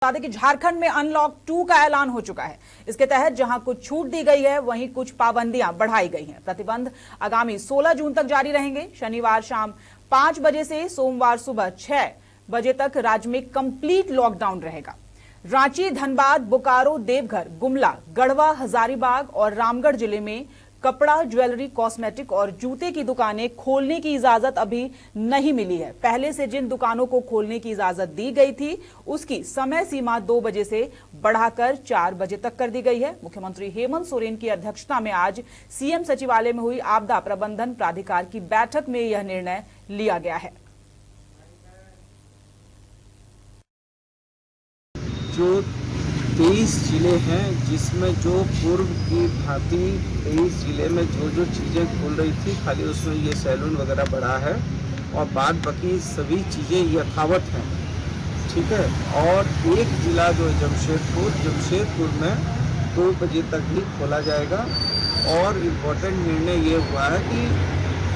बता दें कि झारखंड में अनलॉक 2 का ऐलान हो चुका है। इसके तहत जहां कुछ छूट दी गई है वहीं कुछ पाबंदियां बढ़ाई गई हैं। प्रतिबंध आगामी 16 जून तक जारी रहेंगे। शनिवार शाम 5 बजे से सोमवार सुबह 6 बजे तक राज्य में कंप्लीट लॉकडाउन रहेगा। रांची, धनबाद, बोकारो, देवघर, गुमला, गढ़वा, हजारीबाग और रामगढ़ जिले में कपड़ा, ज्वेलरी, कॉस्मेटिक और जूते की दुकानें खोलने की इजाजत अभी नहीं मिली है। पहले से जिन दुकानों को खोलने की इजाजत दी गई थी उसकी समय सीमा 2 बजे से बढ़ाकर 4 बजे तक कर दी गई है। मुख्यमंत्री हेमंत सोरेन की अध्यक्षता में आज सीएम सचिवालय में हुई आपदा प्रबंधन प्राधिकार की बैठक में यह निर्णय लिया गया है। जो 23 जिले हैं जिसमें जो पूर्व की भांति 23 जिले में जो चीज़ें खुल रही थी, खाली उसमें ये सैलून वगैरह बढ़ा है और बाद बाकी सभी चीज़ें यथावत हैं, ठीक है। और एक जिला जो है जमशेदपुर में 2 बजे तक ही खोला जाएगा। और इम्पोर्टेंट निर्णय ये हुआ है कि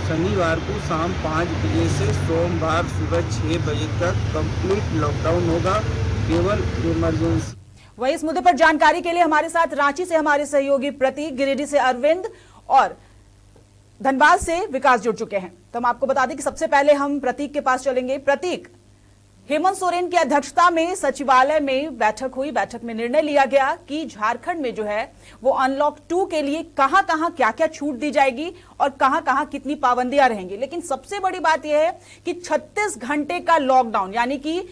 शनिवार को शाम 5 बजे से सोमवार सुबह 6 बजे तक कंप्लीट लॉकडाउन होगा, केवल इमरजेंसी। वहीं इस मुद्दे पर जानकारी के लिए हमारे साथ रांची से हमारे सहयोगी प्रतीक, गिरिडीह से अरविंद और धनबाद से विकास जुड़ चुके हैं। तो हम आपको बता दें कि सबसे पहले हम प्रतीक के पास चलेंगे। प्रतीक, हेमंत सोरेन की अध्यक्षता में सचिवालय में बैठक हुई। बैठक में निर्णय लिया गया कि झारखंड में जो है वो अनलॉक 2 के लिए कहां-कहां क्या-क्या छूट दी जाएगी और कहां-कहां कितनी पाबंदियां रहेंगी। लेकिन सबसे बड़ी बात यह है कि 36 घंटे का लॉकडाउन, यानी कि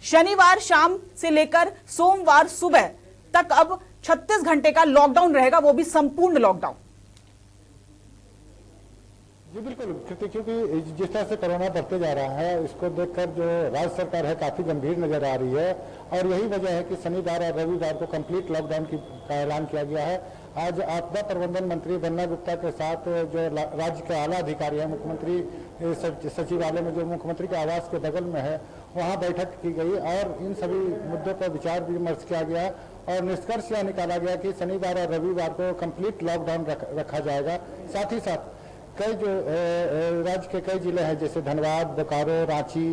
शनिवार शाम से लेकर सोमवार सुबह तक अब 36 घंटे का लॉकडाउन रहेगा, वो भी संपूर्ण लॉकडाउन। जी बिल्कुल, क्योंकि जिस तरह से कोरोना बढ़ते जा रहा है इसको देखकर जो राज्य सरकार है काफी गंभीर नजर आ रही है और यही वजह है कि शनिवार और रविवार को कंप्लीट लॉकडाउन का ऐलान किया गया है। आज आपदा प्रबंधन मंत्री बन्ना गुप्ता के साथ जो राज्य के आला अधिकारी हैं, मुख्यमंत्री सचिवालय में जो मुख्यमंत्री के आवास के बगल में है, वहाँ बैठक की गई और इन सभी मुद्दों पर विचार विमर्श किया गया और निष्कर्ष यह निकाला गया कि शनिवार और रविवार को कंप्लीट लॉकडाउन रखा जाएगा। साथ ही साथ कई जो राज्य के कई जिले हैं जैसे धनबाद, बोकारो, रांची,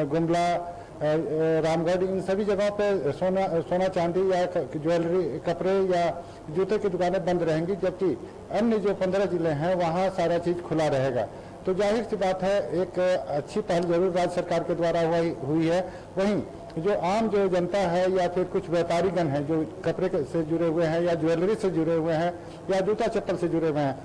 गुमला, रामगढ़, इन सभी जगहों पे सोना चांदी या ज्वेलरी, कपड़े या जूते की दुकानें बंद रहेंगी, जबकि अन्य जो 15 जिले हैं वहाँ सारा चीज़ खुला रहेगा। तो जाहिर सी बात है एक अच्छी पहल जरूर राज्य सरकार के द्वारा हुई है। वहीं जो आम जो जनता है या फिर कुछ व्यापारीगण हैं जो कपड़े से जुड़े हुए हैं या ज्वेलरी से जुड़े हुए हैं या जूता चप्पल से जुड़े हुए हैं,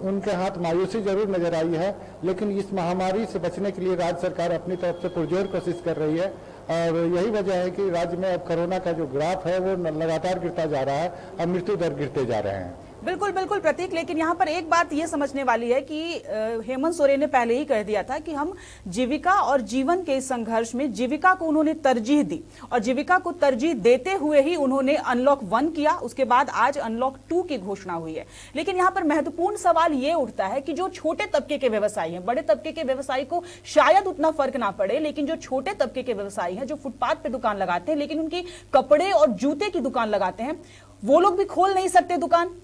उनके हाथ मायूसी जरूर नजर आई है। लेकिन इस महामारी से बचने के लिए राज्य सरकार अपनी तरफ से पुरजोर कोशिश कर रही है और यही वजह है कि राज्य में अब कोरोना का जो ग्राफ है वो लगातार गिरता जा रहा है और मृत्यु दर गिरते जा रहे हैं। बिल्कुल बिल्कुल प्रतीक, लेकिन यहाँ पर एक बात ये समझने वाली है कि हेमंत सोरेन ने पहले ही कह दिया था कि हम जीविका और जीवन के संघर्ष में जीविका को उन्होंने तरजीह दी और जीविका को तरजीह देते हुए ही उन्होंने अनलॉक 1 किया। उसके बाद आज अनलॉक 2 की घोषणा हुई है। लेकिन यहाँ पर महत्वपूर्ण सवाल ये उठता है कि जो छोटे तबके के व्यवसायी हैं, बड़े तबके के व्यवसायी को शायद उतना फर्क ना पड़े, लेकिन जो छोटे तबके के व्यवसायी हैं जो फुटपाथ पे दुकान लगाते हैं लेकिन उनकी कपड़े और जूते की दुकान लगाते हैं, वो लोग भी खोल नहीं सकते दुकान।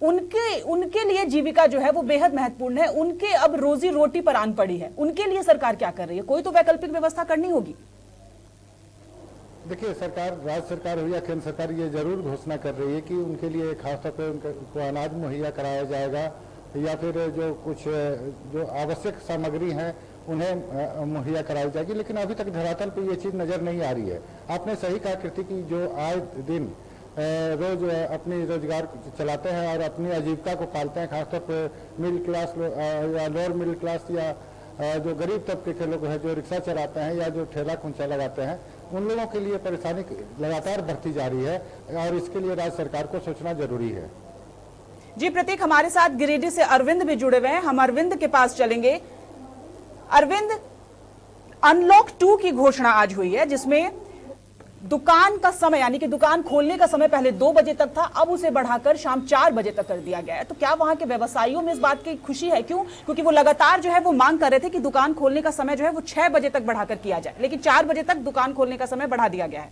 उनके लिए जीविका जो है वो बेहद महत्वपूर्ण है। उनके अब रोजी रोटी पर आन पड़ी है। उनके लिए सरकार क्या कर रही है? कोई तो वैकल्पिक व्यवस्था करनी होगी। देखिए, सरकार, राज्य सरकार हो या केंद्र सरकार, ये जरूर घोषणा कर रही है कि उनके लिए खासतौर पर उनको अनाज मुहैया कराया जाएगा या फिर जो कुछ जो आवश्यक सामग्री है उन्हें मुहैया कराई जाएगी। लेकिन अभी तक धरातल पर ये चीज़ नजर नहीं आ रही है। आपने सही कहा कृति की जो आए दिन रोज अपनी रोजगार चलाते हैं और अपनी आजीविका को पालते हैं, खासतौर पर मिडिल क्लास या लोअर मिडिल क्लास या जो गरीब तबके के लोग हैं जो रिक्शा चलाते हैं या जो ठेला खुंचा लगाते हैं, उन लोगों के लिए परेशानी लगातार बढ़ती जा रही है और इसके लिए राज्य सरकार को सोचना जरूरी है। जी प्रतीक, हमारे साथ गिरिडीह से अरविंद भी जुड़े हुए हैं। हम अरविंद के पास चलेंगे। अरविंद, अनलॉक 2 की घोषणा आज हुई है जिसमें दुकान का समय, यानी कि दुकान खोलने का समय पहले 2 बजे तक था, अब उसे बढ़ाकर शाम 4 बजे तक कर दिया गया है। तो क्या वहां के व्यवसायियों में इस बात की खुशी है? क्यों? क्योंकि वो लगातार जो है वो मांग कर रहे थे कि दुकान खोलने का समय जो है वो 6 बजे तक बढ़ाकर किया जाए, लेकिन 4 बजे तक दुकान खोलने का समय बढ़ा दिया गया है।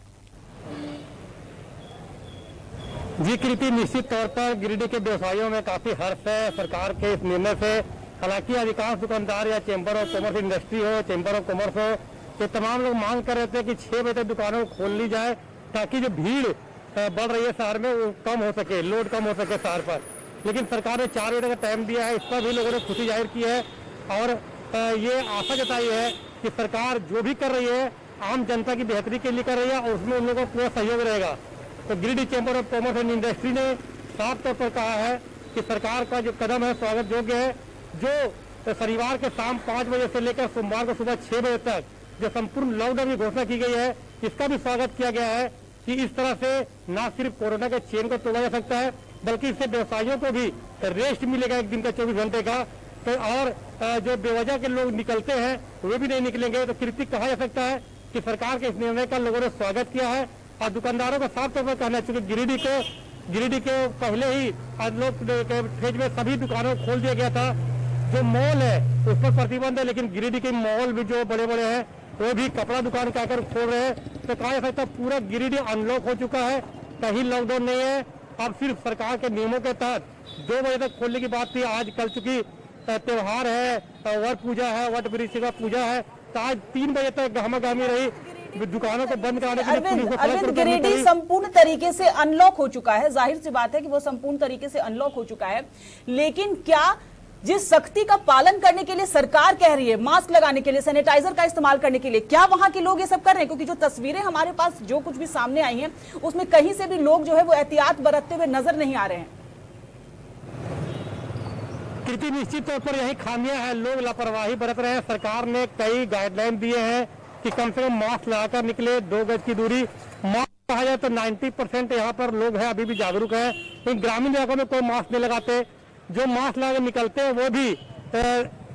जी कृति, निश्चित तौर पर गिरिडीह के व्यवसायियों में काफी हर्ष है सरकार के इस निर्णय से। हालांकि अधिकांश दुकानदार या चैंबर ऑफ कॉमर्स इंडस्ट्री हो, चैंबर ऑफ कॉमर्स हो कि तमाम लोग मांग कर रहे थे कि 6 बजे तक दुकानों को खोल ली जाए ताकि जो भीड़ बढ़ रही है शहर में वो कम हो सके, लोड कम हो सके शहर पर। लेकिन सरकार ने 4 बजे का टाइम दिया है, इस पर भी लोगों ने खुशी जाहिर की है और ये आशा जताई है कि सरकार जो भी कर रही है आम जनता की बेहतरी के लिए कर रही है और उसमें उन लोगों को पूरा सहयोग रहेगा। तो Giridih chamber of commerce and industry ने साफ तौर पर कहा है कि सरकार का जो कदम है स्वागत योग्य है। जो शनिवार के शाम 5 बजे से लेकर सोमवार को सुबह 6 बजे तक जो संपूर्ण लॉकडाउन की घोषणा की गई है, इसका भी स्वागत किया गया है कि इस तरह से न सिर्फ कोरोना के चेन को तोड़ा जा सकता है बल्कि इससे व्यवसायियों को भी रेस्ट मिलेगा 1 दिन का 24 घंटे का। तो और जो बेवजह के लोग निकलते हैं वे भी नहीं निकलेंगे। तो कृतिक कहा जा सकता है कि सरकार के इस निर्णय का लोगों ने स्वागत किया है और दुकानदारों का साफ तौर पर कहना है, चूंकि गिरिडीह के पहले ही अनलॉक फेज में सभी दुकानों को खोल दिया गया था। जो मॉल है उस पर प्रतिबंध है, लेकिन गिरिडीह के मॉल भी जो बड़े बड़े हैं वो भी कपड़ा दुकान कहकर खोल रहे हैं। तो कहा जा सकता है पूरा गिरिडीह अनलॉक हो चुका है, कहीं लॉकडाउन नहीं है। अब सिर्फ सरकार के नियमों के तहत 2 बजे तक खोलने की बात थी, आज कल चूंकि त्योहार है, वट पूजा है, वट वृक्ष का पूजा है, तो आज 3 बजे तक गहमागहमी रही, दुकानों को बंद कराने के लिए पुलिस को अरविंद, गिरिडीह संपूर्ण तरीके से अनलॉक हो चुका है। जाहिर सी बात है कि वो संपूर्ण तरीके से अनलॉक हो चुका है, लेकिन क्या जिस सख्ती का पालन करने के लिए सरकार कह रही है, मास्क लगाने के लिए, सैनिटाइजर का इस्तेमाल करने के लिए, क्या वहां के लोग ये सब कर रहे हैं? क्योंकि जो तस्वीरें हमारे पास जो कुछ भी सामने आई हैं उसमें कहीं से भी लोग जो है वो एहतियात बरतते हुए नजर नहीं आ रहे हैं। कृति निश्चित तौर पर यही खामियां हैं, लोग लापरवाही बरत रहे हैं। सरकार ने कई गाइडलाइन दिए हैं कि कम से कम मास्क लगाकर निकले, 2 गज की दूरी। मास्क कहा जाए तो 90% यहाँ पर लोग हैं अभी भी जागरूक हैं, लेकिन ग्रामीण इलाकों में कोई मास्क नहीं लगाते। जो मास्क लगा निकलते हैं वो भी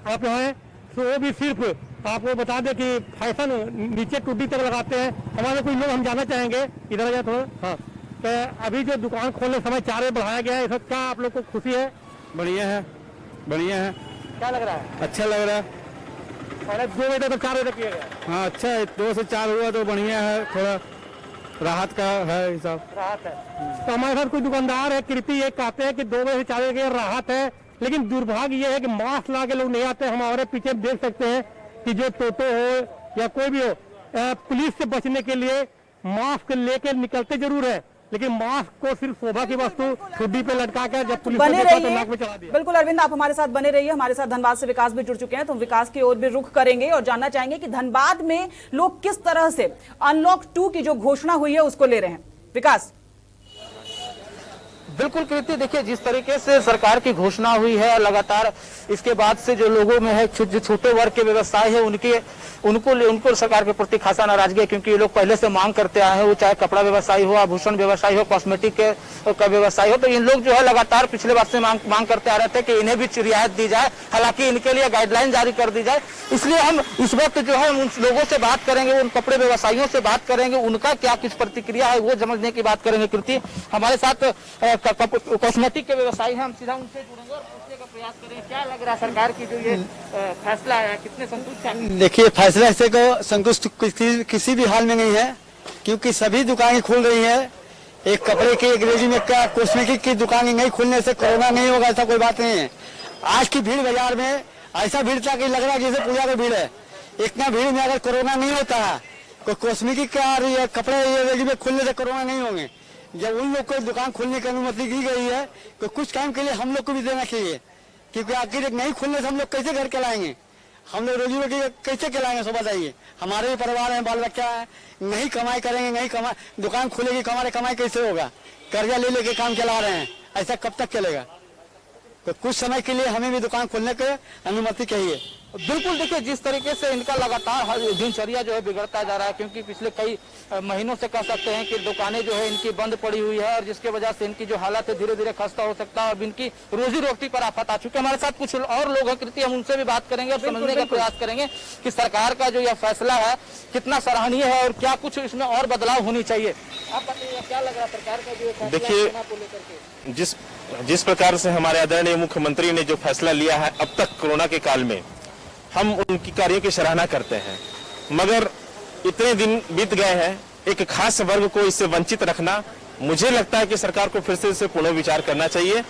आप हैं, तो वो भी सिर्फ आपको बता दें कि फैशन नीचे टूटी तक लगाते हैं। हमारे कुछ लोग हम जाना चाहेंगे, इधर आ जाए थोड़ा। हाँ, तो अभी जो दुकान खोलने समय 4 बजे बढ़ाया गया है, इस वक्त क्या आप लोग को खुशी है? बढ़िया है, बढ़िया है। क्या लग रहा है? अच्छा लग रहा है। पहले 2 बजे तक 4 बजे तक किया गया। हाँ अच्छा है, 2 से 4 हुआ तो बढ़िया है, थोड़ा राहत का है हिसाब। राहत है। तो हमारे साथ कोई दुकानदार है, कृति ये कहते हैं कि 2 बजे से 4 बजे की राहत है, लेकिन दुर्भाग्य ये है कि मास्क लगा के लोग नहीं आते। हम हमारे पीछे देख सकते हैं कि जो टोटो हो या कोई भी हो, पुलिस से बचने के लिए मास्क लेकर निकलते जरूर है, लेकिन मास्क को सिर्फ शोभा की वस्तु ठुड्डी पे लटका कर जब पुलिस बने तो रहिए। नाक में चढ़ा दिया। बिल्कुल अरविंद, आप हमारे साथ बने रहिए। हमारे साथ धनबाद से विकास भी जुड़ चुके हैं, तो विकास की ओर भी रुख करेंगे और जानना चाहेंगे कि धनबाद में लोग किस तरह से अनलॉक 2 की जो घोषणा हुई है उसको ले रहे हैं। विकास। बिल्कुल कृति, देखिए जिस तरीके से सरकार की घोषणा हुई है लगातार, इसके बाद से जो लोगों में है, जो छोटे वर्ग के व्यवसाय है उनको सरकार के प्रति खासा नाराजगी है, क्योंकि ये लोग पहले से मांग करते आए हैं, वो चाहे कपड़ा व्यवसायी हो, आभूषण व्यवसायी हो, कॉस्मेटिक का व्यवसाय हो। तो इन लोग जो है लगातार पिछले वर्ष से मांग करते आ रहे थे कि इन्हें भी रियायत दी जाए, हालांकि इनके लिए गाइडलाइन जारी कर दी जाए। इसलिए हम इस वक्त जो है उन लोगों से बात करेंगे, उन कपड़े व्यवसायियों से बात करेंगे, उनका क्या किस प्रतिक्रिया है वो समझने की बात करेंगे। कृति, हमारे साथ कॉस्मेटिक के व्यवसायी हैं, हम सीधा उनसे जुड़ेंगे और पूछने का प्रयास करेंगे क्या लग रहा है सरकार की जो ये फैसला है, कितने संतुष्ट हैं? देखिए, फैसले से को संतुष्ट किसी भी हाल में नहीं है, क्योंकि सभी दुकानें खुल रही है। एक कपड़े की, एक रेडीमेड का, कॉस्मेटिक की दुकानें नहीं खुलने से कोरोना नहीं होगा ऐसा कोई बात नहीं है। आज की भीड़ बाजार में ऐसा भीड़ था कि लग रहा है जैसे पूजा की भीड़ है। इतना भीड़ में अगर कोरोना नहीं होता है, कोई कॉस्मेटिक का कपड़े रेडीमेड खुलने से कोरोना नहीं होंगे। जब उन लोग को दुकान खोलने की अनुमति दी गई है तो कुछ टाइम के लिए हम लोग को भी देना चाहिए, क्योंकि आखिर नहीं खुलने से हम लोग कैसे घर चलाएंगे, हम लोग रोजी रोटी कैसे चलाएंगे? सो बताइए, हमारे भी परिवार है, बाल बच्चा है, नहीं कमाई करेंगे, नहीं कमाई, दुकान खुलेगी, कमाई कैसे होगा? कर्जा ले लेके काम चला रहे हैं, ऐसा कब तक चलेगा? तो कुछ समय के लिए हमें भी दुकान खोलने की अनुमति चाहिए। बिल्कुल, देखिए जिस तरीके से इनका लगातार दिनचर्या जो है बिगड़ता जा रहा है, क्योंकि पिछले कई महीनों से कह सकते हैं कि दुकानें जो है इनकी बंद पड़ी हुई है, और जिसके वजह से इनकी जो हालत है धीरे धीरे खस्ता हो सकता है और इनकी रोजी रोटी पर आफत आ चुकी है। हमारे साथ कुछ और लोग हैं कृति, हम उनसे भी बात करेंगे और समझने का प्रयास करेंगे कि सरकार का जो यह फैसला है कितना सराहनीय है और क्या कुछ इसमें और बदलाव होनी चाहिए। आप बताइए क्या लग रहा है सरकार का जो फैसला? देखिए, जिस प्रकार से हमारे आदरणीय मुख्यमंत्री ने जो फैसला लिया है अब तक कोरोना के काल में, हम उनकी कार्यों की सराहना करते हैं, मगर इतने दिन बीत गए हैं, एक खास वर्ग को इससे वंचित रखना, मुझे लगता है कि सरकार को फिर से इसे पुनर्विचार करना चाहिए।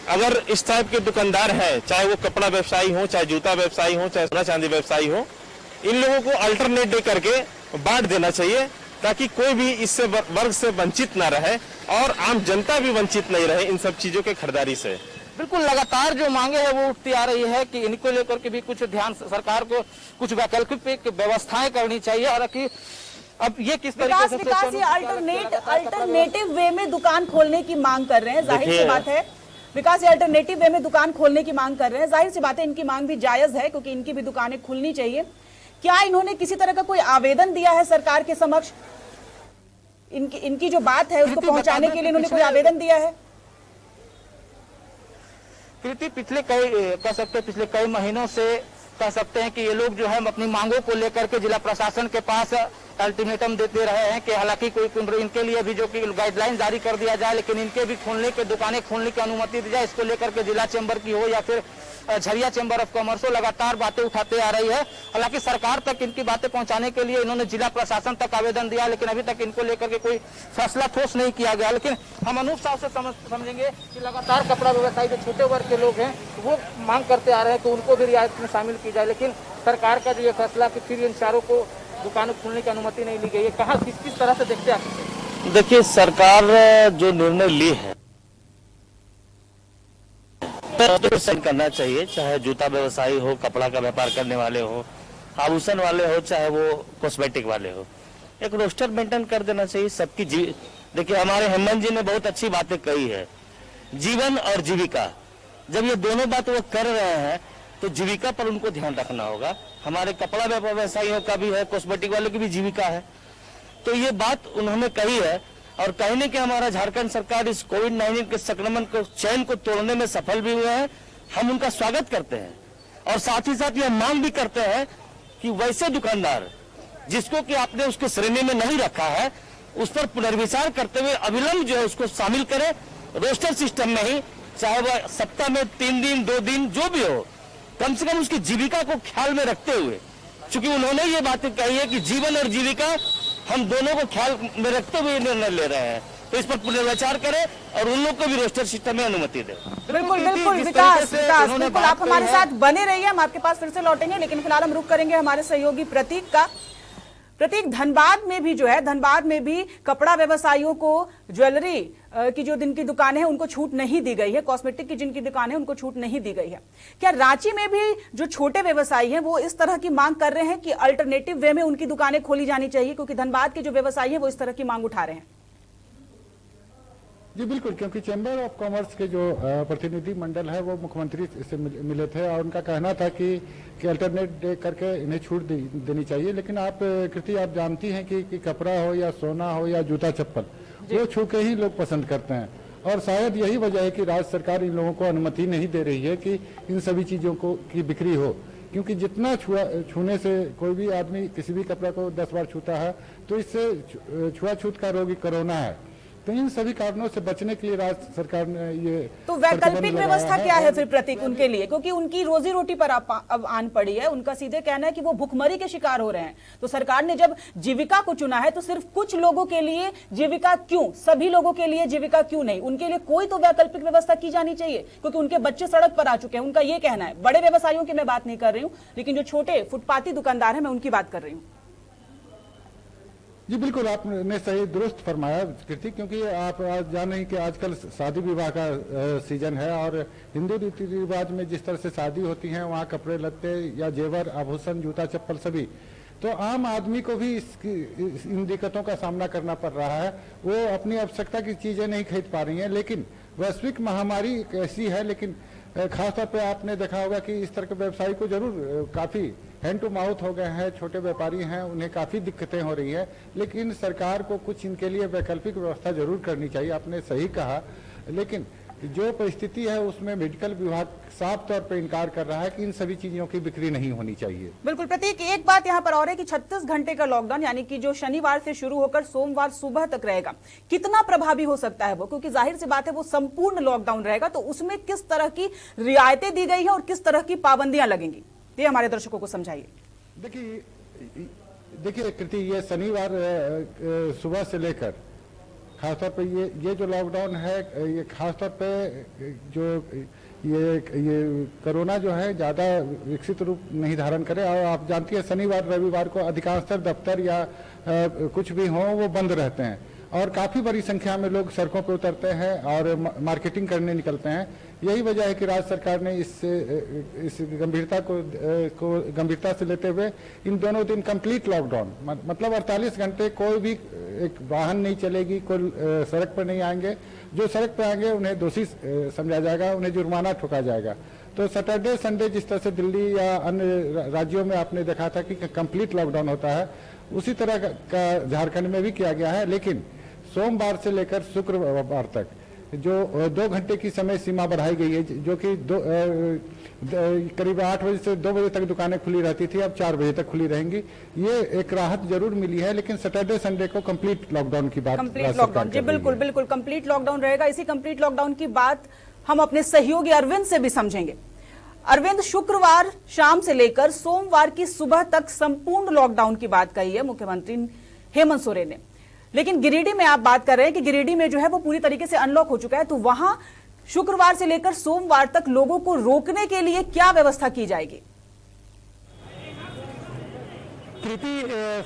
अगर इस टाइप के दुकानदार हैं, चाहे वो कपड़ा व्यवसायी हो, चाहे जूता व्यवसायी हो, चाहे सोना चांदी व्यवसायी हो, इन लोगों को अल्टरनेट डे करके बांट देना चाहिए, ताकि कोई भी इससे वर्ग से वंचित ना रहे और आम जनता भी वंचित नहीं रहे इन सब चीजों के खरीदारी से। बिल्कुल लगातार जो मांगे है वो उठती आ रही है कि इनको लेकर के भी कुछ ध्यान सरकार को कुछ वैकल्पिक व्यवस्थाएं करनी चाहिए। और कि अब ये किस तरीके से विकास ये अल्टरनेटिव वे में दुकान खोलने की मांग कर रहे हैं, जाहिर सी बात है विकास ये अल्टरनेटिव वे में दुकान खोलने की मांग कर रहे हैं, जाहिर सी बात है इनकी मांग भी जायज है क्योंकि इनकी भी दुकानें खुलनी चाहिए। क्या इन्होंने किसी तरह का कोई आवेदन दिया है सरकार के समक्ष? इनकी जो बात है उसको पहुंचाने के लिए इन्होंने कोई आवेदन दिया है? कृति पिछले कई महीनों से कह सकते हैं कि ये लोग जो है अपनी मांगों को लेकर के जिला प्रशासन के पास अल्टीमेटम देते रहे हैं कि हालांकि कोई इनके लिए भी जो कि गाइडलाइन जारी कर दिया जाए, लेकिन इनके भी दुकानें खोलने की अनुमति दी जाए। इसको लेकर के जिला चैम्बर की हो या फिर झरिया चैम्बर ऑफ कॉमर्स हो, लगातार बातें उठाते आ रही है। हालांकि सरकार तक इनकी बातें पहुंचाने के लिए इन्होंने जिला प्रशासन तक आवेदन दिया, लेकिन अभी तक इनको लेकर के कोई फैसला ठोस नहीं किया गया। लेकिन हम अनूप साहब से समझेंगे कि लगातार कपड़ा व्यवसायी जो छोटे वर्ग के लोग हैं वो मांग करते आ रहे हैं कि उनको भी रियायत में शामिल की जाए, लेकिन सरकार का जो ये फैसला कि फिर इन चारों को दुकानें खोलने की अनुमति नहीं ली गई है, कहाँ किस तरह से देखते हैं आप? देखिए, सरकार जो निर्णय ली है करना चाहिए, चाहे जूता व्यवसायी हो, कपड़ा का व्यापार करने वाले हो, आभूषण वाले हो, चाहे वो कॉस्मेटिक वाले हो, एक रोस्टर मेंटेन कर देना चाहिए सबकी। देखिए, हमारे हेमंत जी ने बहुत अच्छी बातें कही है, जीवन और जीविका। जब ये दोनों बात वो कर रहे हैं तो जीविका पर उनको ध्यान रखना होगा। हमारे कपड़ा व्यवसायियों का भी है, कॉस्मेटिक वालों की भी जीविका है, तो ये बात उन्होंने कही है। और कहने के हमारा झारखंड सरकार इस कोविड-19 के संक्रमण को चैन को तोड़ने में सफल भी हुए हैं, हम उनका स्वागत करते हैं। और साथ ही साथ यह मांग भी करते हैं कि वैसे दुकानदार जिसको कि आपने उसके श्रेणी में नहीं रखा है, उस पर पुनर्विचार करते हुए अविलंब जो है उसको शामिल करें रोस्टर सिस्टम में ही, चाहे वह सप्ताह में 3 दिन 2 दिन जो भी हो, कम से कम उसकी जीविका को ख्याल में रखते हुए, क्योंकि उन्होंने ये बातें कही है कि जीवन और जीविका हम दोनों को ख्याल में रखते हुए निर्णय ले रहे हैं, तो इस पर पुनर्विचार करें और उन लोग को भी रोस्टर सिस्टम में अनुमति दें। बिल्कुल विकास, बिल्कुल आप हमारे साथ बने रहिए, हम आपके पास फिर से लौटेंगे, लेकिन फिलहाल हम रुक करेंगे हमारे सहयोगी प्रतीक का। प्रतीक, धनबाद में भी जो है, धनबाद में भी कपड़ा व्यवसायियों को ज्वेलरी की जो जिनकी दुकानें हैं उनको छूट नहीं दी गई है, कॉस्मेटिक की जिनकी दुकानें हैं उनको छूट नहीं दी गई है। क्या रांची में भी जो छोटे व्यवसायी हैं वो इस तरह की मांग कर रहे हैं कि अल्टरनेटिव वे में उनकी दुकानें खोली जानी चाहिए, क्योंकि धनबाद के जो व्यवसायी हैं वो इस तरह की मांग उठा रहे हैं? जी बिल्कुल, क्योंकि चैम्बर ऑफ कॉमर्स के जो प्रतिनिधि मंडल है वो मुख्यमंत्री से मिले थे और उनका कहना था कि अल्टरनेट डे करके इन्हें छूट देनी चाहिए। लेकिन आप कृति आप जानती हैं कि कपड़ा हो या सोना हो या जूता चप्पल, वो छू के ही लोग पसंद करते हैं। और शायद यही वजह है कि राज्य सरकार इन लोगों को अनुमति नहीं दे रही है कि इन सभी चीज़ों की बिक्री हो, क्योंकि जितना छूने से कोई भी आदमी किसी भी कपड़ा को 10 बार छूता है तो इससे छुआछूत का रोग कोरोना है। तो इन सभी कारणों से बचने के लिए राज्य सरकार ने ये तो वैकल्पिक व्यवस्था क्या है फिर प्रतीक उनके लिए, क्योंकि उनकी रोजी रोटी पर अब आन पड़ी है। उनका सीधे कहना है कि वो भुखमरी के शिकार हो रहे हैं। तो सरकार ने जब जीविका को चुना है तो सिर्फ कुछ लोगों के लिए जीविका क्यों, सभी लोगों के लिए जीविका क्यों नहीं? उनके लिए कोई तो वैकल्पिक व्यवस्था की जानी चाहिए, क्योंकि उनके बच्चे सड़क पर आ चुके हैं, उनका ये कहना है। बड़े व्यवसायियों की मैं बात नहीं कर रही हूँ, लेकिन जो छोटे फुटपाथी दुकानदार है मैं उनकी बात कर रही हूँ। जी बिल्कुल, आपने सही दुरुस्त फरमाया कृति, क्योंकि आप आज जान रहे हैं कि आजकल शादी विवाह का सीजन है और हिंदू रीति रिवाज में जिस तरह से शादी होती है वहाँ कपड़े लत्ते या जेवर आभूषण जूता चप्पल सभी, तो आम आदमी को भी इन दिक्कतों का सामना करना पड़ रहा है। वो अपनी आवश्यकता की चीज़ें नहीं खरीद पा रही हैं। लेकिन वैश्विक महामारी ऐसी है, लेकिन खासतौर पे आपने देखा होगा कि इस तरह के व्यवसायी को जरूर काफ़ी हैंड टू माउथ हो गए हैं, छोटे व्यापारी हैं, उन्हें काफ़ी दिक्कतें हो रही हैं। लेकिन सरकार को कुछ इनके लिए वैकल्पिक व्यवस्था जरूर करनी चाहिए, आपने सही कहा। लेकिन जो परिस्थिति है उसमें मेडिकल विभाग साफ तौर पर इनकार कर रहा है कि इन सभी चीजों की बिक्री नहीं होनी चाहिए। बिल्कुल प्रतीक, एक बात यहाँ पर और है कि 36 घंटे का लॉकडाउन, यानी कि जो शनिवार से शुरू होकर सोमवार सुबह तक रहेगा, कितना प्रभावी हो सकता है वो? क्योंकि जाहिर सी बात है वो संपूर्ण लॉकडाउन रहेगा, तो उसमें किस तरह की रियायतें दी गई है और किस तरह की पाबंदियां लगेंगी, ये हमारे दर्शकों को समझाइए। देखिए कृति, ये शनिवार सुबह से लेकर खासतौर पे ये जो लॉकडाउन है, ये खासतौर पे जो ये कोरोना जो है ज़्यादा विकसित रूप नहीं धारण करे। और आप जानती है शनिवार रविवार को अधिकांशतः दफ्तर या कुछ भी हो वो बंद रहते हैं और काफ़ी बड़ी संख्या में लोग सड़कों पर उतरते हैं और मार्केटिंग करने निकलते हैं। यही वजह है कि राज्य सरकार ने इस गंभीरता को गंभीरता से लेते हुए इन दोनों दिन कंप्लीट लॉकडाउन, मतलब 48 घंटे कोई भी एक वाहन नहीं चलेगी, कोई सड़क पर नहीं आएंगे। जो सड़क पर आएंगे उन्हें दोषी समझा जाएगा, उन्हें जुर्माना ठोका जाएगा। तो सैटरडे संडे जिस तरह से दिल्ली या अन्य राज्यों में आपने देखा था कि कंप्लीट लॉकडाउन होता है, उसी तरह का झारखंड में भी किया गया है। लेकिन सोमवार से लेकर शुक्रवार तक जो 2 घंटे की समय सीमा बढ़ाई गई है, जो कि करीब 8 बजे से 2 बजे तक दुकानें खुली रहती थी, अब 4 बजे तक खुली रहेंगी। ये एक राहत जरूर मिली है, लेकिन सैटरडे संडे को कंप्लीट लॉकडाउन की बात कंप्लीट लॉकडाउन, जी बिल्कुल बिल्कुल कंप्लीट लॉकडाउन रहेगा। इसी कंप्लीट लॉकडाउन की बात हम अपने सहयोगी अरविंद से भी समझेंगे। अरविंद, शुक्रवार शाम से लेकर सोमवार की सुबह तक संपूर्ण लॉकडाउन की बात कही है मुख्यमंत्री हेमंत सोरेन ने, लेकिन गिरिडीह में आप बात कर रहे हैं कि गिरिडीह में जो है वो पूरी तरीके से अनलॉक हो चुका है, तो वहां शुक्रवार से लेकर सोमवार तक लोगों को रोकने के लिए क्या व्यवस्था की जाएगी? कृति,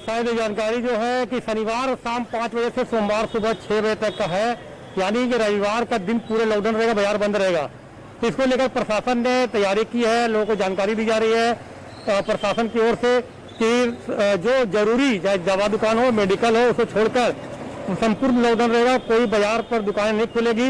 शायद जानकारी जो है कि शनिवार शाम 5 बजे से सोमवार सुबह 6 बजे तक का है, यानी कि रविवार का दिन पूरे लॉकडाउन रहेगा, बाजार बंद रहेगा। तो इसको लेकर प्रशासन ने तैयारी की है, लोगों को जानकारी दी जा रही है प्रशासन की ओर से कि जो जरूरी चाहे दवा दुकान हो, मेडिकल हो, उसको छोड़कर संपूर्ण लॉकडाउन रहेगा, कोई बाजार पर दुकानें नहीं खुलेगी।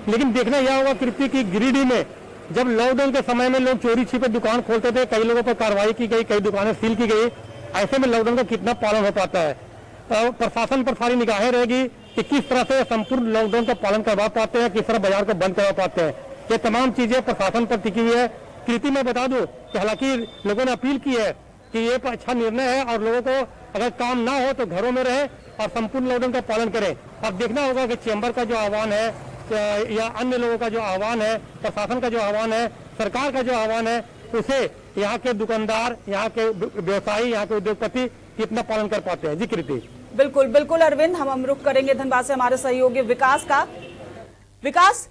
लेकिन देखना यह होगा कृति की गिरिडीह में जब लॉकडाउन के समय में लोग चोरी छिपे दुकान खोलते थे, कई लोगों पर कार्रवाई की गई, कई दुकानें सील की गई, ऐसे में लॉकडाउन का कितना पालन हो पाता है। प्रशासन पर सारी निगाहें रहेगी कि किस तरह से संपूर्ण लॉकडाउन का पालन करवा पाते हैं, किस तरह बाजार को बंद करवा पाते हैं। ये तमाम चीजें प्रशासन पर टिकी हुई है। कृति में बता दूं कि हालांकि लोगों ने अपील की है कि ये अच्छा निर्णय है और लोगों को अगर काम ना हो तो घरों में रहे और संपूर्ण लॉकडाउन का पालन करें। अब देखना होगा कि चैम्बर का जो आह्वान है या अन्य लोगों का जो आह्वान है, प्रशासन का जो आह्वान है, सरकार का जो आह्वान है, उसे यहाँ के दुकानदार, यहाँ के व्यवसायी, यहाँ के उद्योगपति कितना पालन कर पाते हैं। जी कृति। बिल्कुल बिल्कुल अरविंद, हम रुख करेंगे धनबाद से हमारे सहयोगी विकास का। विकास,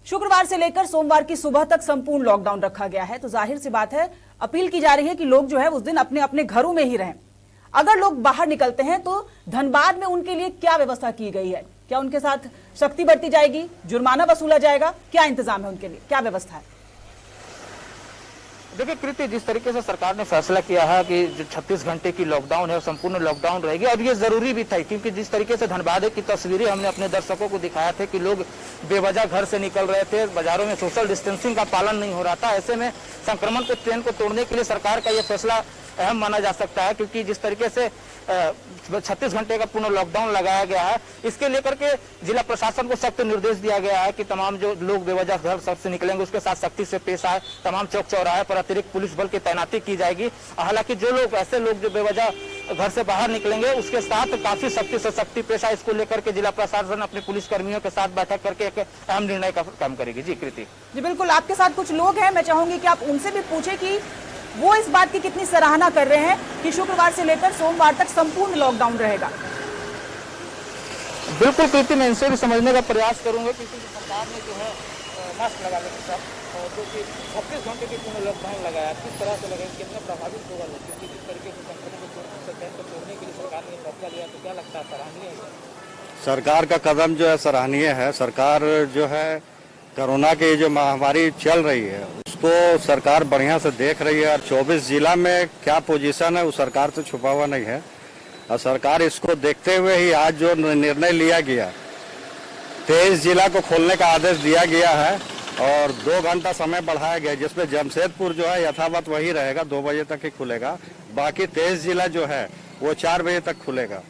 शुक्रवार से लेकर सोमवार की सुबह तक संपूर्ण लॉकडाउन रखा गया है, तो जाहिर सी बात है अपील की जा रही है कि लोग जो है उस दिन अपने अपने घरों में ही रहें। अगर लोग बाहर निकलते हैं तो धनबाद में उनके लिए क्या व्यवस्था की गई है? क्या उनके साथ सख्ती बरती जाएगी, जुर्माना वसूला जाएगा? क्या इंतजाम है उनके लिए, क्या व्यवस्था है? देखिए कृति, जिस तरीके से सरकार ने फैसला किया है कि जो 36 घंटे की लॉकडाउन है संपूर्ण लॉकडाउन रहेगी, और ये जरूरी भी था क्योंकि जिस तरीके से धनबाद की तस्वीरें हमने अपने दर्शकों को दिखाया थे कि लोग बेवजह घर से निकल रहे थे, बाजारों में सोशल डिस्टेंसिंग का पालन नहीं हो रहा था। ऐसे में संक्रमण के ट्रेंड को तोड़ने के लिए सरकार का ये फैसला अहम माना जा सकता है, क्योंकि जिस तरीके से 36 घंटे का पूर्ण लॉकडाउन लगाया गया है, इसके लेकर के जिला प्रशासन को सख्त निर्देश दिया गया है कि तमाम जो लोग बेवजह घर से निकलेंगे उसके साथ सख्ती से पेश आए। तमाम चौक चौराहे पर अतिरिक्त पुलिस बल की तैनाती की जाएगी। हालांकि जो लोग ऐसे लोग जो बेवजह घर से बाहर निकलेंगे उसके साथ काफी सख्ती से सख्ती पेश आए, इसको लेकर के जिला प्रशासन अपने पुलिस कर्मियों के साथ बैठक करके एक अहम निर्णय का काम करेगी। जी कृति। जी बिल्कुल, आपके साथ कुछ लोग हैं, मैं चाहूंगी कि आप उनसे भी पूछे कि वो इस बात की कितनी सराहना कर रहे हैं कि शुक्रवार से लेकर सोमवार तक संपूर्ण लॉकडाउन रहेगा। बिल्कुल कृति, मैं इनसे भी समझने का प्रयास करूंगा क्योंकि सरकार ने जो है मास्क लगाने के साथ जो कि 36 घंटे की पूर्ण लॉकडाउन लगाया, किस तरह से लगाया, कितना प्रभावित होगा लोग, क्योंकि जिस तरीके से संक्रमण को तोड़ने के लिए सरकार ने फैसला लिया, तो क्या लगता है सराहनीय है? सरकार का कदम जो है सराहनीय है। सरकार जो है कोरोना की जो महामारी चल रही है उसको सरकार बढ़िया से देख रही है और 24 जिला में क्या पोजीशन है वो सरकार से छुपा हुआ नहीं है। और सरकार इसको देखते हुए ही आज जो निर्णय लिया गया, 23 जिला को खोलने का आदेश दिया गया है और 2 घंटा समय बढ़ाया गया, जिसमें जमशेदपुर जो है यथावत वही रहेगा, 2 बजे तक ही खुलेगा। बाकी 23 जिला जो है वो 4 बजे तक खुलेगा।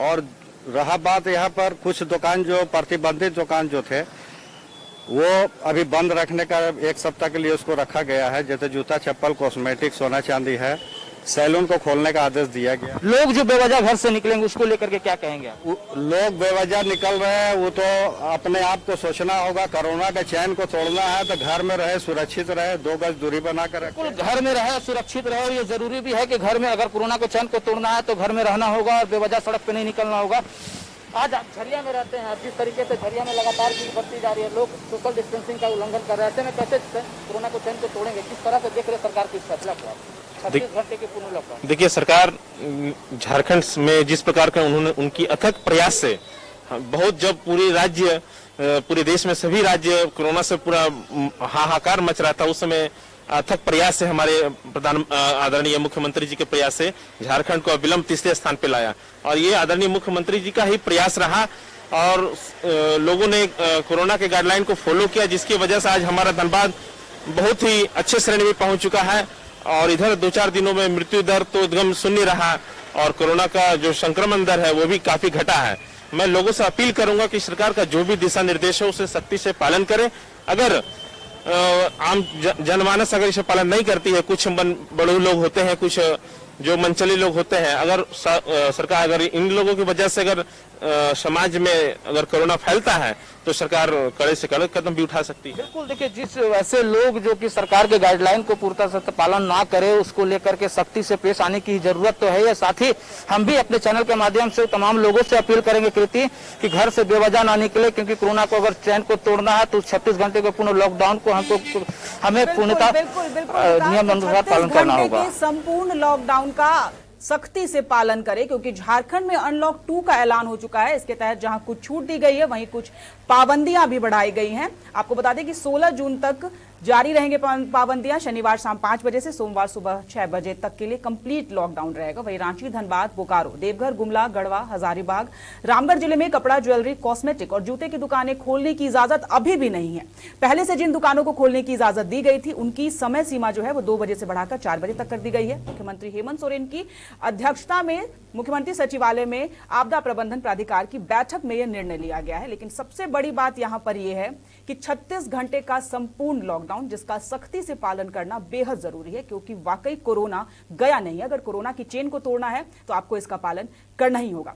और रहा बात यहाँ पर कुछ दुकान जो प्रतिबंधित दुकान जो थे वो अभी बंद रखने का 1 सप्ताह के लिए उसको रखा गया है, जैसे जूता चप्पल, कॉस्मेटिक, सोना चांदी है, सैलून को खोलने का आदेश दिया गया। लोग जो बेवजह घर से निकलेंगे उसको लेकर के क्या कहेंगे? लोग बेवजह निकल रहे हैं वो तो अपने आप को सोचना होगा। कोरोना के चैन को तोड़ना है तो घर में रहे, सुरक्षित रहे, 2 गज दूरी बनाकर रखे, घर में रहे, सुरक्षित रहे। और ये जरूरी भी है कि घर में अगर कोरोना के चैन को तोड़ना है तो घर में रहना होगा और बेवजह सड़क पे नहीं निकलना होगा। आज आप झरिया में रहते हैं, जिस तरीके से झरिया में लगातार भीड़ बढ़ती जा रही है, लोग सोशल डिस्टेंसिंग का उल्लंघन कर रहे हैं, ऐसे में कैसे कोरोना को चैन को तोड़ेंगे? किस तरह से देख रहे सरकार की इस फैसला को? 36 घंटे के पूर्ण लॉकडाउन। देखिए, सरकार झारखंड में जिस प्रकार का उन्होंने उनकी अथक प्रयास से बहुत, जब पूरे देश में सभी राज्य कोरोना से पूरा हाहाकार मच रहा था, उस समय अथक प्रयास से हमारे आदरणीय मुख्यमंत्री जी के प्रयास से झारखंड को अविलंब तीसरे स्थान पे लाया। और ये आदरणीय मुख्यमंत्री जी का ही प्रयास रहा और लोगों ने कोरोना के गाइडलाइन को फॉलो किया, जिसकी वजह से आज हमारा धनबाद बहुत ही अच्छे श्रेणी में पहुंच चुका है। और इधर 2-4 दिनों में मृत्यु दर तो एकदम शून्य रहा और कोरोना का जो संक्रमण दर है वो भी काफी घटा है। मैं लोगों से अपील करूंगा कि सरकार का जो भी दिशा निर्देश है उसे सख्ती से पालन करें। अगर आम जनमानस अगर इसे पालन नहीं करती है, कुछ बड़े लोग होते हैं, कुछ जो मनचली लोग होते हैं, अगर सरकार अगर इन लोगों की वजह से अगर समाज में अगर कोरोना फैलता है तो सरकार कड़े से कड़े कदम भी उठा सकती है। बिल्कुल, देखिए, जिस वैसे लोग जो कि सरकार के गाइडलाइन को पूर्णतः से पालन ना करे, उसको लेकर के सख्ती से पेश आने की जरूरत तो है। साथ ही हम भी अपने चैनल के माध्यम से तमाम लोगों से अपील करेंगे कृति कि घर से बेवजह ना निकले, क्योंकि कोरोना को अगर चैन को तोड़ना है तो 36 घंटे के पूर्ण लॉकडाउन को हमें पूर्णतः नियम अनुसार पालन करना होगा। संपूर्ण लॉकडाउन का सख्ती से पालन करें, क्योंकि झारखंड में अनलॉक 2 का ऐलान हो चुका है। इसके तहत जहां कुछ छूट दी गई है, वहीं कुछ पाबंदियां भी बढ़ाई गई हैं। आपको बता दें कि 16 जून तक जारी रहेंगे पाबंदियां। शनिवार शाम 5 बजे से सोमवार सुबह 6 बजे तक के लिए कंप्लीट लॉकडाउन रहेगा। वहीं रांची, धनबाद, बोकारो, देवघर, गुमला, गढ़वा, हजारीबाग, रामगढ़ जिले में कपड़ा, ज्वेलरी, कॉस्मेटिक और जूते की दुकानें खोलने की इजाजत अभी भी नहीं है। पहले से जिन दुकानों को खोलने की इजाजत दी गई थी, उनकी समय सीमा जो है वो 2 बजे से बढ़ाकर 4 बजे तक कर दी गई है। मुख्यमंत्री हेमंत सोरेन की अध्यक्षता में मुख्यमंत्री सचिवालय में आपदा प्रबंधन प्राधिकार की बैठक में यह निर्णय लिया गया है। लेकिन सबसे बड़ी बात यहां पर यह है कि 36 घंटे का संपूर्ण लॉकडाउन, जिसका सख्ती से पालन करना बेहद जरूरी है, क्योंकि वाकई कोरोना गया नहीं है। अगर कोरोना की चेन को तोड़ना है तो आपको इसका पालन करना ही होगा।